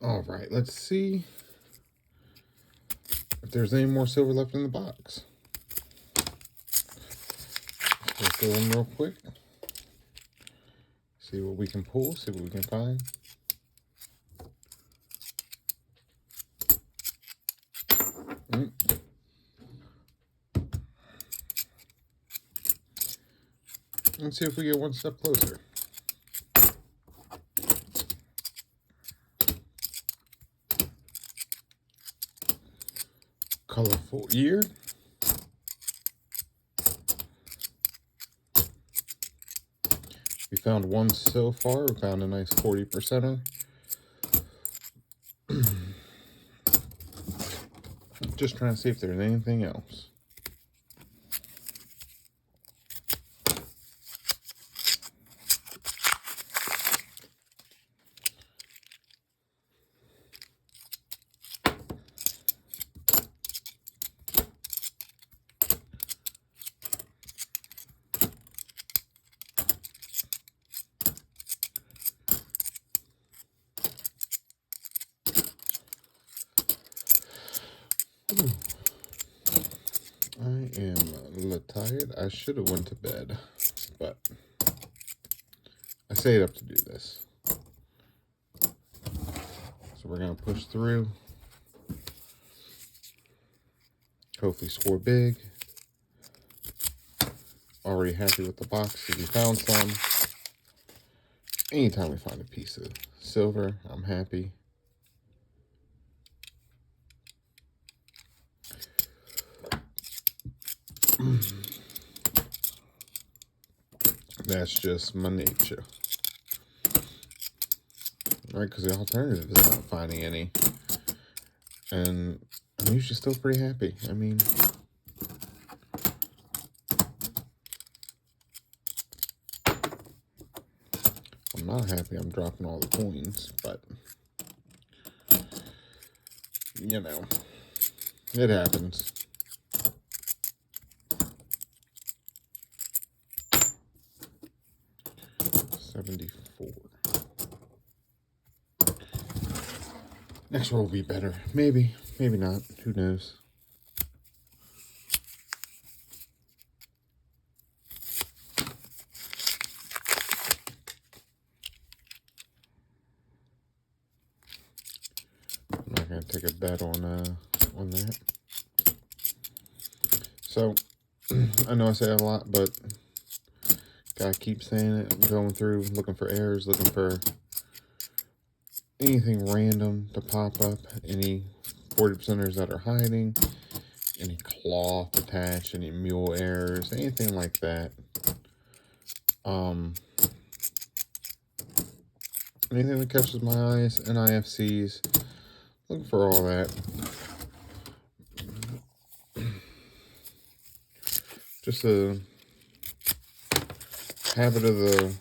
All right, let's see if there's any more silver left in the box. Let's go in real quick. See what we can pull, see what we can find. Let's see if we get one step closer. Colorful ear. We found one so far. We found a nice 40%er. Just trying to see if there's anything else. I am a little tired. I should have went to bed, but I stayed up to do this. So we're going to push through. Hopefully score big. Already happy with the box because we found some. Anytime we find a piece of silver, I'm happy. That's just my nature. Right, because the alternative is not finding any. And I'm usually still pretty happy. I mean, I'm not happy I'm dropping all the coins, but, you know, it happens. $74. Next roll will be better. Maybe, maybe not. Who knows? I'm not gonna take a bet on that. So I know I say it a lot, but gotta keep saying it. I'm going through, looking for errors, looking for anything random to pop up, any 40%ers that are hiding, any cloth attached, any mule errors, anything like that. Anything that catches my eyes, NIFCs, looking for all that. Just a habit of the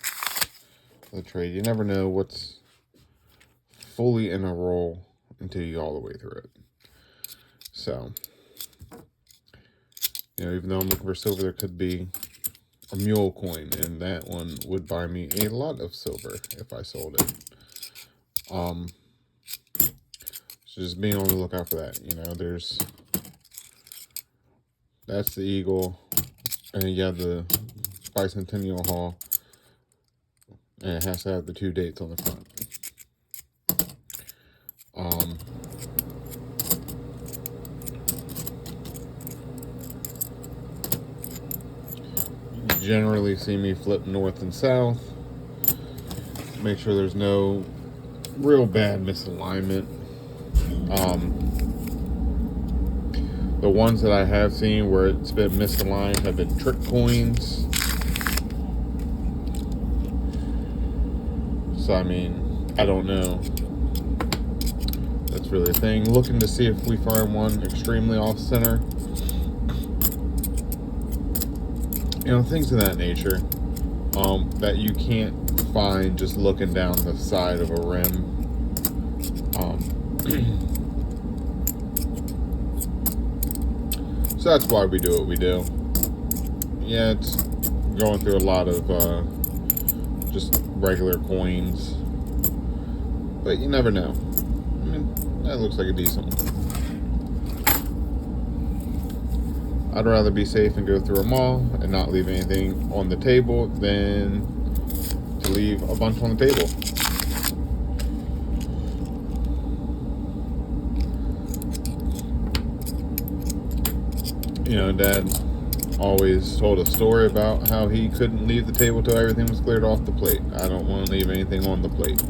trade. You never know what's fully in a roll until you go all the way through it. So, you know, even though I'm looking for silver, there could be a mule coin, and that one would buy me a lot of silver if I sold it. So just being on the lookout for that. You know, that's the eagle, and you have the bicentennial haul, and it has to have the 2 dates on the front. You generally see me flip north and south. Make sure there's no real bad misalignment. The ones that I have seen where it's been misaligned have been trick coins. So, I mean, I don't know. That's really a thing. Looking to see if we find one extremely off-center. You know, things of that nature. That you can't find just looking down the side of a rim. So that's why we do what we do. Yeah, it's going through a lot of just regular coins, but you never know. That looks like a decent one. I'd rather be safe and go through them all and not leave anything on the table than to leave a bunch on the table. You know, Dad always told a story about how he couldn't leave the table till everything was cleared off the plate. I don't want to leave anything on the plate.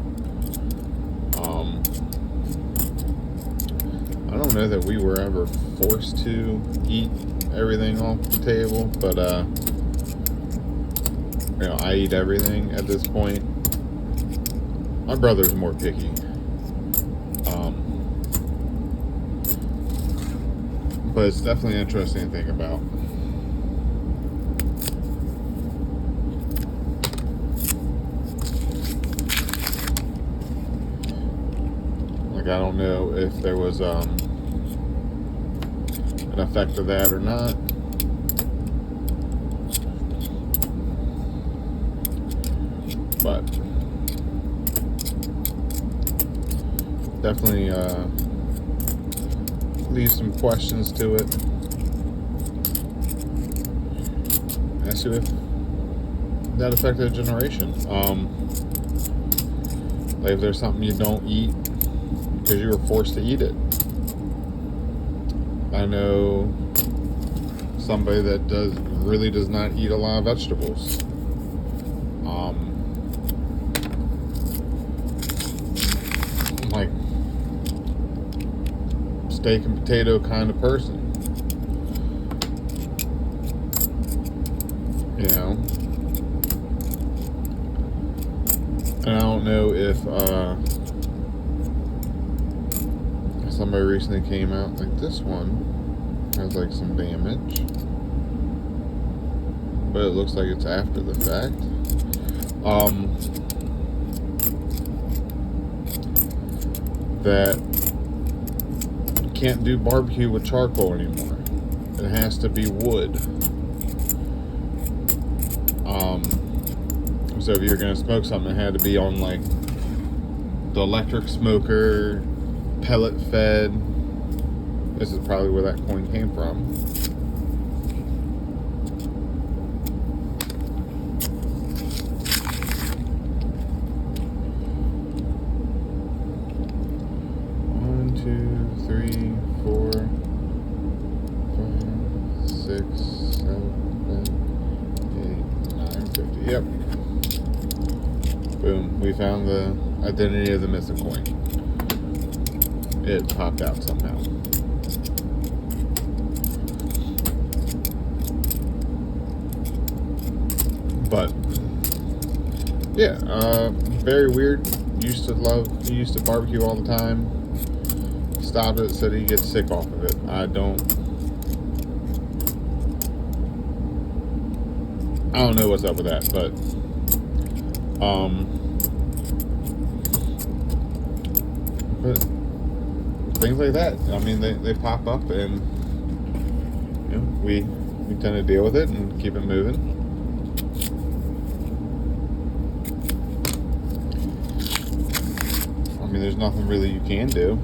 I don't know that we were ever forced to eat everything off the table, but you know, I eat everything at this point. My brother's more picky. But it's definitely interesting to think about. Like, I don't know if there was an effect of that or not. But definitely leave some questions to it. Ask you if that affected a generation. Like if there's something you don't eat because you were forced to eat it. I know somebody that really does not eat a lot of vegetables. Like steak and potato kind of person. You know? And I don't know if somebody recently came out, like this one has like some damage. But it looks like it's after the fact. That can't do barbecue with charcoal anymore. It has to be wood. So if you're gonna smoke something, it had to be on like the electric smoker, pellet fed. This is probably where that coin came from. Yep. Boom. We found the identity of the missing coin. It popped out somehow. But yeah, very weird. He used to barbecue all the time. Stopped it, said he gets sick off of it. I don't know what's up with that, but things like that. I mean, they pop up, and you know, we tend to deal with it and keep it moving. I mean, there's nothing really you can do.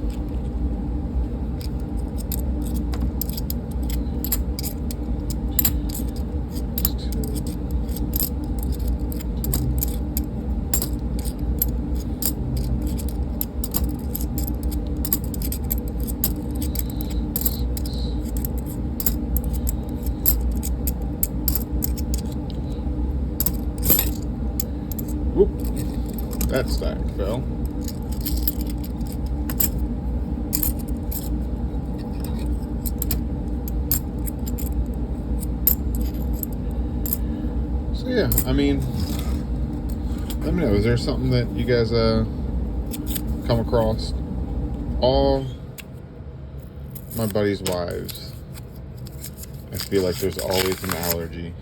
Whoop, that stack fell. So yeah, I mean, let me know, is there something that you guys come across? All my buddies' wives, I feel like there's always an allergy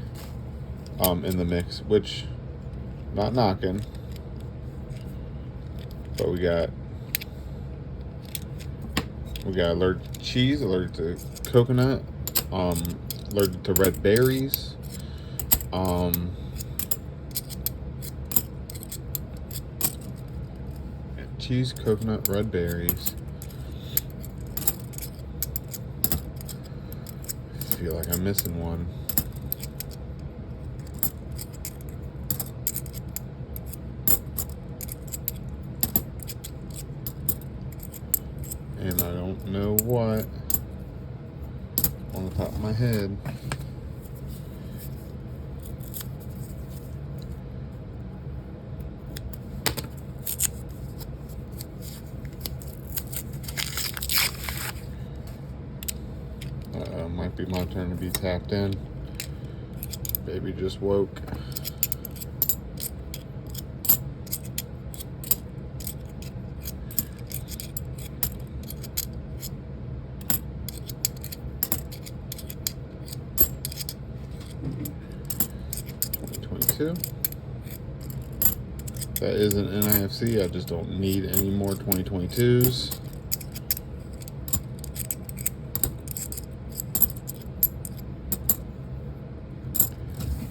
in the mix, which, not knocking, but we got allergic to cheese, allergic to coconut, allergic to red berries, cheese, coconut, red berries. feel like I'm missing one. And I don't know what on the top of my head. Might be my turn to be tapped in. Baby just woke. That is an NIFC. I just don't need any more 2022s.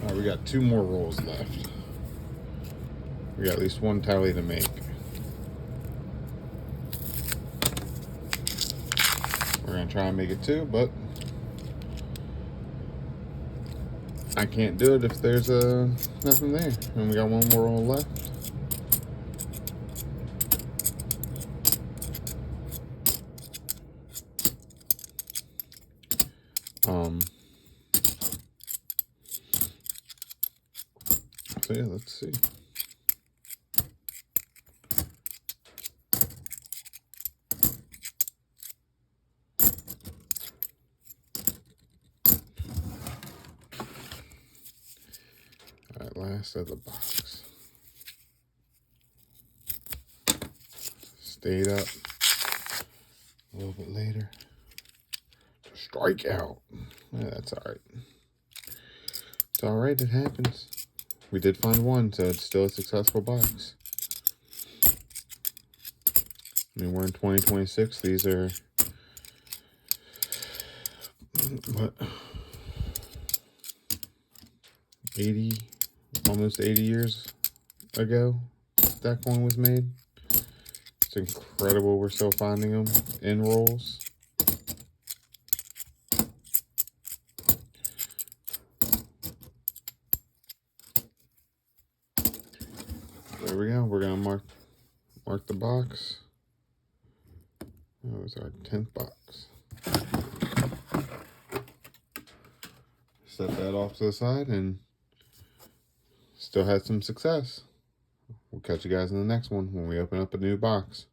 All right, we got 2 more rolls left. We got at least 1 tally to make. We're gonna try and make it 2, but I can't do it if there's nothing there. And we got 1 more roll left. So yeah, let's see. All right, last of the box. Stayed up a little bit later. Strike out. Yeah, that's all right. It's all right. It happens. We did find 1, so it's still a successful box. I mean, we're in 2026. These are what, 80, almost 80 years ago that coin was made. It's incredible we're still finding them in rolls. There we go. We're gonna mark the box. That was our 10th box. Set that off to the side and still had some success. We'll catch you guys in the next one when we open up a new box.